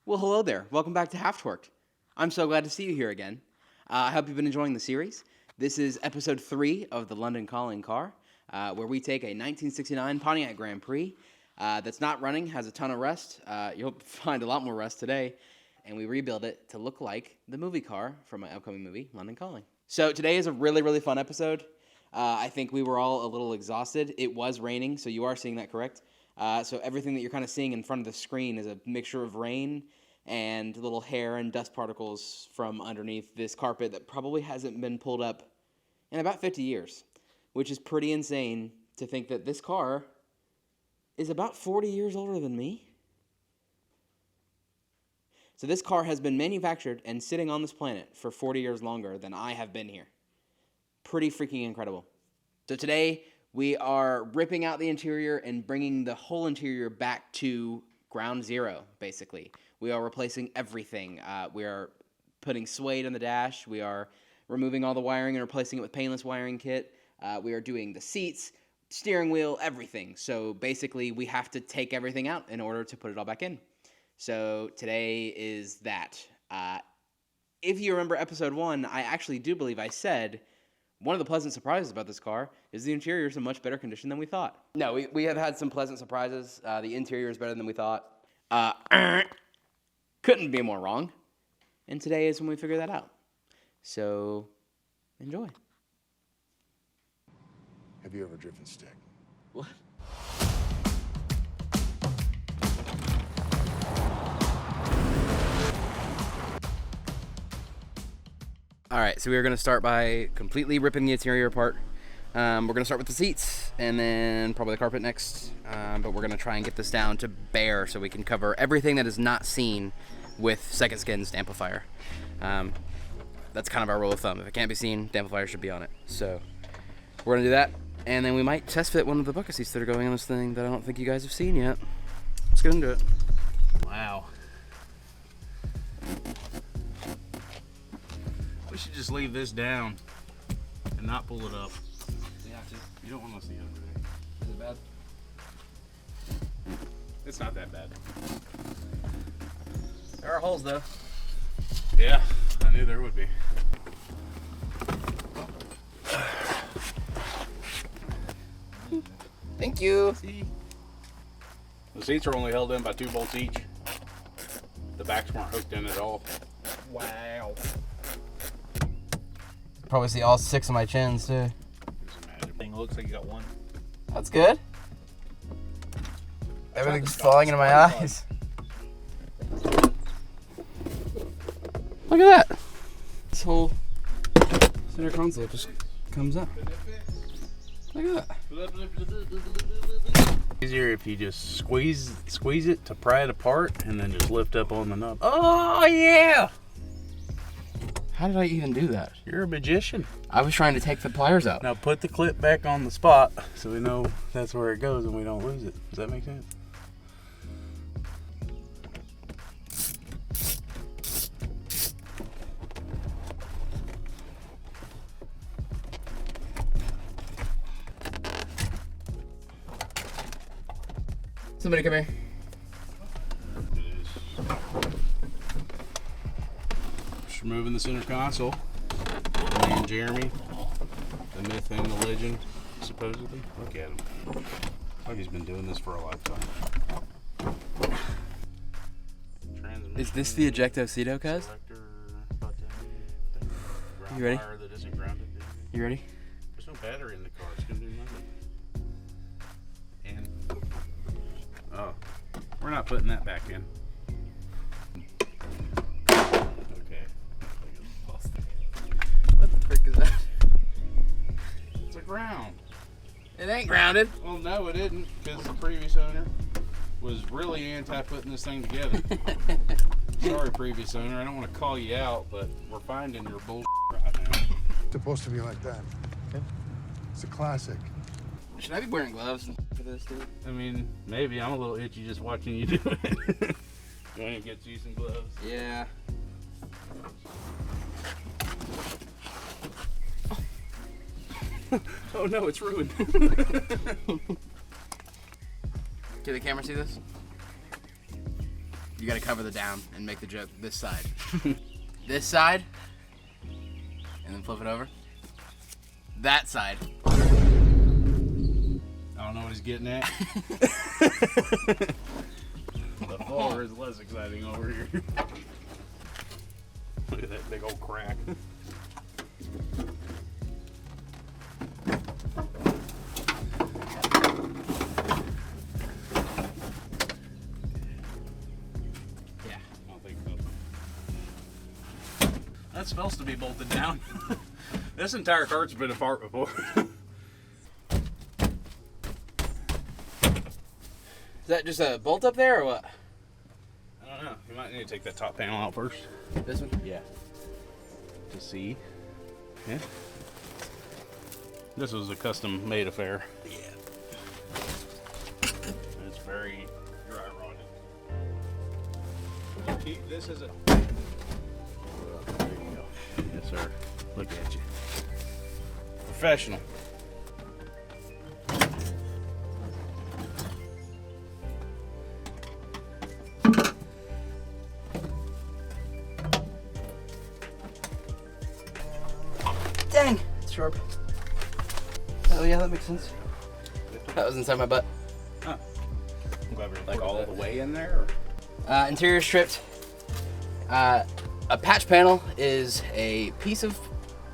Well, hello there. Welcome back to Half Torqued. I'm so glad to see you here again. I hope you've been enjoying the series. This is episode 3 of the London Calling car, where we take a 1969 Pontiac Grand Prix that's not running, has a ton of rust. You'll find a lot more rust today, and we rebuild it to look like the movie car from my upcoming movie, London Calling. So today is a really, really fun episode. I think we were all a little exhausted. It was raining, so you are seeing that correct. So everything that you're kind of seeing in front of the screen is a mixture of rain and little hair and dust particles from underneath this carpet that probably hasn't been pulled up in about 50 years, which is pretty insane to think that this car is about 40 years older than me. So this car has been manufactured and sitting on this planet for 40 years longer than I have been here. Pretty freaking incredible. So today we are ripping out the interior and bringing the whole interior back to ground zero, basically. We are replacing everything. We are putting suede on the dash. We are removing all the wiring and replacing it with painless wiring kit. We are doing the seats, steering wheel, everything. So basically we have to take everything out in order to put it all back in. So today is that. If you remember episode 1, I actually do believe I said one of the pleasant surprises about this car is the interior is in much better condition than we thought. No, we have had some pleasant surprises. The interior is better than we thought. Couldn't be more wrong. And today is when we figure that out. So, enjoy. Have you ever driven stick? What? All right, so we're going to start by completely ripping the interior apart. We're going to start with the seats and then probably the carpet next. But we're going to try and get this down to bare so we can cover everything that is not seen with second skin's amplifier. That's kind of our rule of thumb. If it can't be seen, the amplifier should be on it. So we're going to do that. And then we might test fit one of the bucket seats that are going on this thing that I don't think you guys have seen yet. Let's get into it. Wow. We should just leave this down and not pull it up. Yeah, You don't want to see everything. is it bad? It's not that bad. There are holes though. Yeah, I knew there would be. Thank you. See? The seats are only held in by 2 bolts each. The backs weren't hooked in at all. Wow. Probably see all 6 of my chins too. Just imagine. Thing looks like you got one. That's good. Everything's falling into my eyes. Look at that. This whole center console just comes up. Look at that. Easier if you just squeeze it to pry it apart and then just lift up on the nub. Oh yeah! How did I even do that? You're a magician. I was trying to take the pliers out. Now put the clip back on the spot so we know that's where it goes and we don't lose it. Does that make sense? Somebody come here. It is. Just removing the center console. Me and Jeremy, the myth and the legend, supposedly. Look at him. Like he's been doing this for a lifetime. Is this the ejecto-cedo, cuz? You ready? That isn't grounded. You ready? There's no battery in the car. It's gonna do nothing. And oh, we're not putting that back in. Okay. What the frick is that? It's a ground. It ain't grounded. Well, no, it isn't, because the previous owner was really anti putting this thing together. Sorry, previous owner. I don't want to call you out, but we're finding your bullshit right now. It's supposed to be like that. It's a classic. Should I be wearing gloves for this, dude? I mean, maybe. I'm a little itchy just watching you do it. You want to get you some gloves? Yeah. Oh no, it's ruined. Can the camera see this? You gotta cover the down and make the joke this side. This side, and then flip it over. That side. I don't know what he's getting at. The floor is less exciting over here. Look at that big old crack. Yeah. I don't think so. That's supposed to be bolted down. This entire cart's been apart before. Is that just a bolt up there or what? I don't know. You might need to take that top panel out first. This one? Yeah. To see. Yeah. This was a custom made affair. Yeah. It's very dry rotted. Keep this as a. There you go. Yes, sir. Look at you. Professional. Dang, it's sharp. Oh yeah, that makes sense. That was inside my butt. Huh. I'm glad we were like all the way in there. Or? Interior stripped. A patch panel is a piece of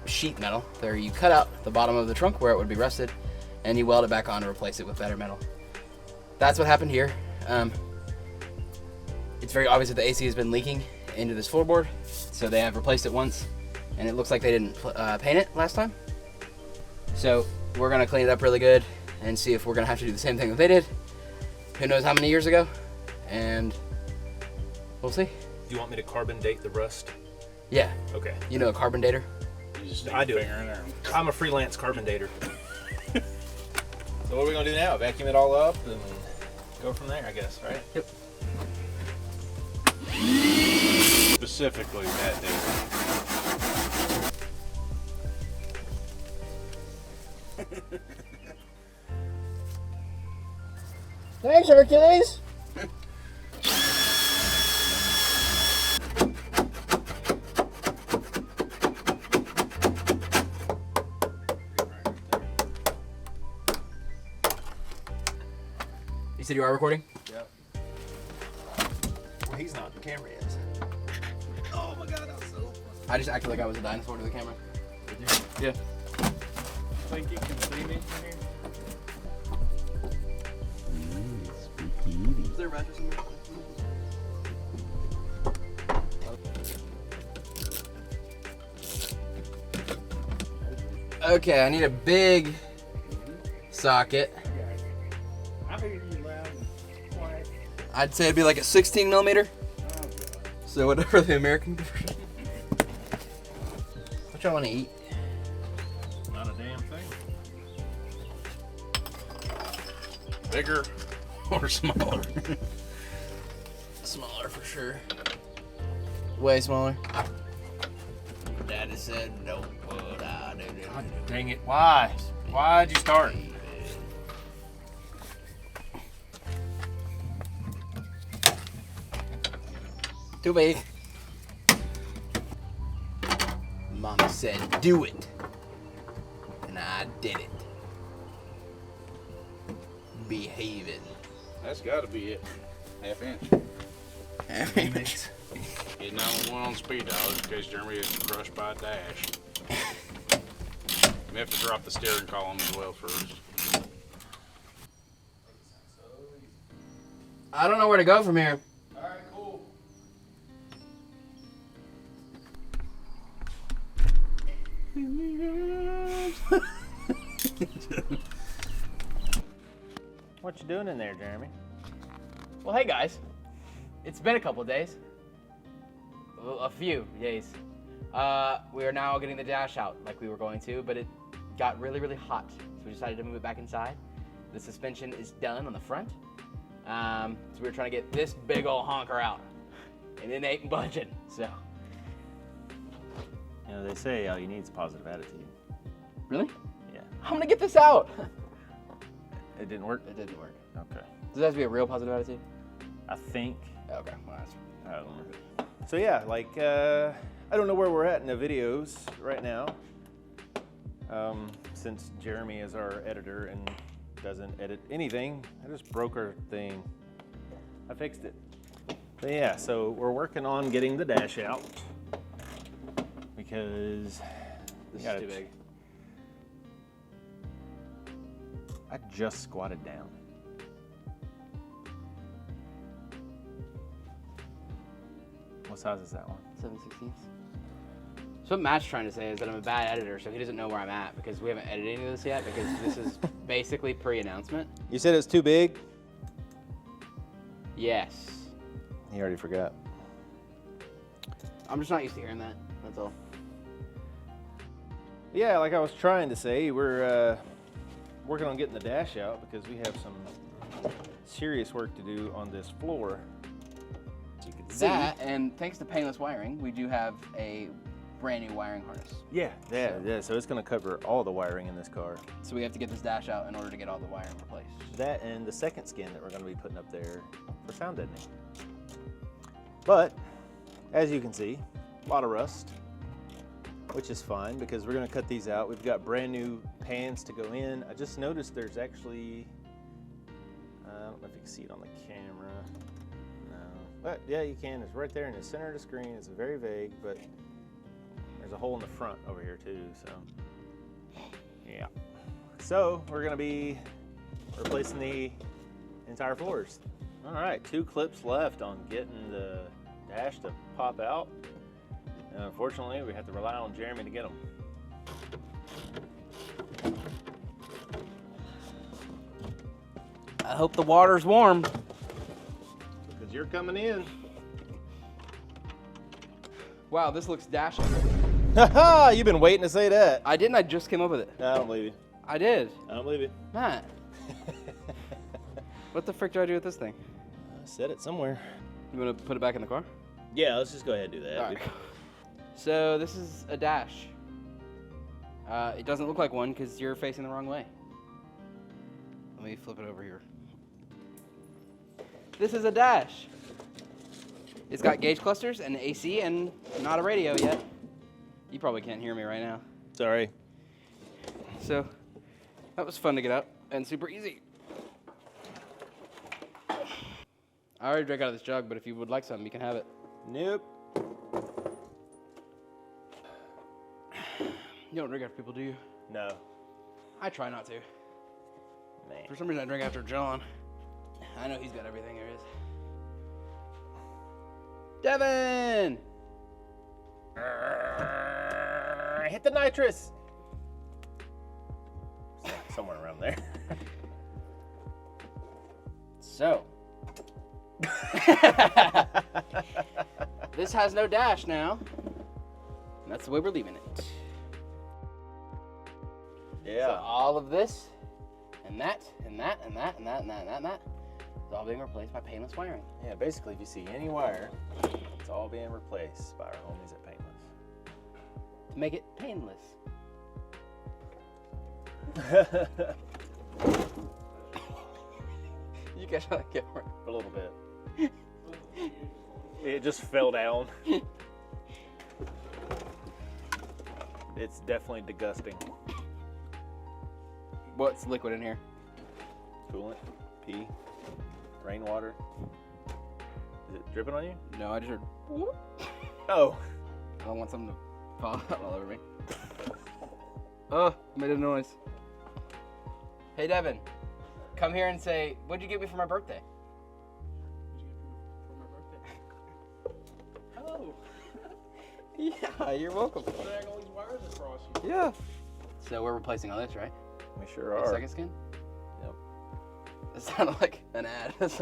sheet metal where you cut out the bottom of the trunk where it would be rusted, and you weld it back on to replace it with better metal. That's what happened here. It's very obvious that the AC has been leaking into this floorboard, so they have replaced it once, and it looks like they didn't paint it last time. So we're gonna clean it up really good and see if we're gonna have to do the same thing that they did. Who knows how many years ago, and we'll see. Do you want me to carbon date the rust? Yeah, Okay. you know a carbon dater? You just stick I your do. finger in there. I'm a freelance carbon dater. So what are we gonna do now? Vacuum it all up and go from there, I guess, right? Yep. Specifically that day. Thanks, Hercules. You said you are recording? Yep. Well, he's not. The camera is. Oh my god, that's so I just acted like I was a dinosaur to the camera. Yeah. think you can see me from here? Is there a mattress in there? Okay, I need a big socket. I hear you loud and quiet. I'd say it'd be like a 16 millimeter. So whatever the American version. What y'all want to eat? Not a damn thing. Bigger or smaller? Smaller for sure. Way smaller. Daddy said no. God dang it. Why? Why'd you start? Too big. Mama said do it. And I did it. Behaving. That's got to be it. Half inch. Get 911 on speed dial in case Jeremy is crushed by a dash. We have to drop the steering column as well first. I don't know where to go from here. Alright, cool. What you doing in there, Jeremy? Well, hey guys. It's been a couple days. Well, a few days. We are now getting the dash out like we were going to, but it got really, really hot. So we decided to move it back inside. The suspension is done on the front. So we were trying to get this big old honker out. And it ain't budging, so. You know, they say all you need is a positive attitude. Really? Yeah. I'm gonna get this out. It didn't work? It didn't work. Okay. Does it have to be a real positive attitude? I think Okay, well, that's... I don't remember. So yeah, like I don't know where we're at in the videos right now. Since Jeremy is our editor and doesn't edit anything, I just broke our thing. I fixed it. But yeah, so we're working on getting the dash out because This is too big. I just squatted down. What size is that one? 7/16. So what Matt's trying to say is that I'm a bad editor, so he doesn't know where I'm at because we haven't edited any of this yet because this is basically pre-announcement. You said it's too big? Yes. He already forgot. I'm just not used to hearing that, that's all. Yeah, like I was trying to say, we're working on getting the dash out because we have some serious work to do on this floor. As you can see. That, and thanks to painless wiring, we do have a brand new wiring harness. Yeah. So it's going to cover all the wiring in this car. So we have to get this dash out in order to get all the wiring replaced. That and the second skin that we're going to be putting up there for sound deadening. But, as you can see, a lot of rust, which is fine because we're going to cut these out. We've got brand new pans to go in. I just noticed there's actually, I don't know if you can see it on the camera. No. But yeah, you can. It's right there in the center of the screen. It's very vague, but there's a hole in the front over here too, so yeah. So we're going to be replacing the entire floors. All right, 2 clips left on getting the dash to pop out. And unfortunately, we have to rely on Jeremy to get them. I hope the water's warm. Because you're coming in. Wow, this looks dashing. Haha, you've been waiting to say that. I didn't, I just came up with it. No, I don't believe you. I did. I don't believe you. Matt. What the frick do I do with this thing? Set it somewhere. You want to put it back in the car? Yeah, let's just go ahead and do that. All right. So this is a dash. It doesn't look like one because you're facing the wrong way. Let me flip it over here. This is a dash. It's got gauge clusters and AC and not a radio yet. You probably can't hear me right now. Sorry. So that was fun to get out and super easy. I already drank out of this jug, but if you would like some, you can have it. Nope. You don't drink after people, do you? No. I try not to. Man. For some reason, I drink after John. I know he's got everything there is. Devin! Hit the nitrous. Somewhere around there. So. This has no dash now. And that's the way we're leaving it. Yeah. So all of this, and that, and that, and that, and that, and that, and that, and that, is all being replaced by painless wiring. Yeah, basically, if you see any wire, it's all being replaced by our homies at Painless. To make it painless. You guys are like, A little bit. It just fell down. It's definitely disgusting. What's liquid in here? Coolant, pee, rainwater. Is it dripping on you? No, I just heard. Whoop. Oh. I don't want something to fall out all over me. Oh, made a noise. Hey, Devin, come here and say, what'd you get me for my birthday? Oh, Yeah, you're welcome. drag all these wires across you. Yeah. So we're replacing all this, right? We sure The are. second skin? Yep. It sounded like an ad. I should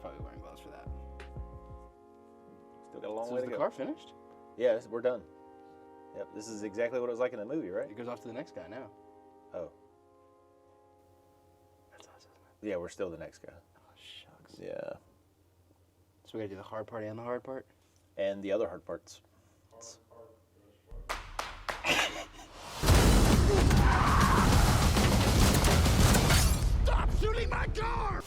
probably be wearing gloves for that. Still got a long So way is to the go. car finished? Yeah, we're done. Yep, this is exactly what it was like in the movie, right? It goes off to the next guy now. Oh. That's us, isn't it? Yeah, we're still the next guy. Oh, shucks. Yeah. So we gotta do the hard part and the hard part? And the other hard parts. Stop shooting my car!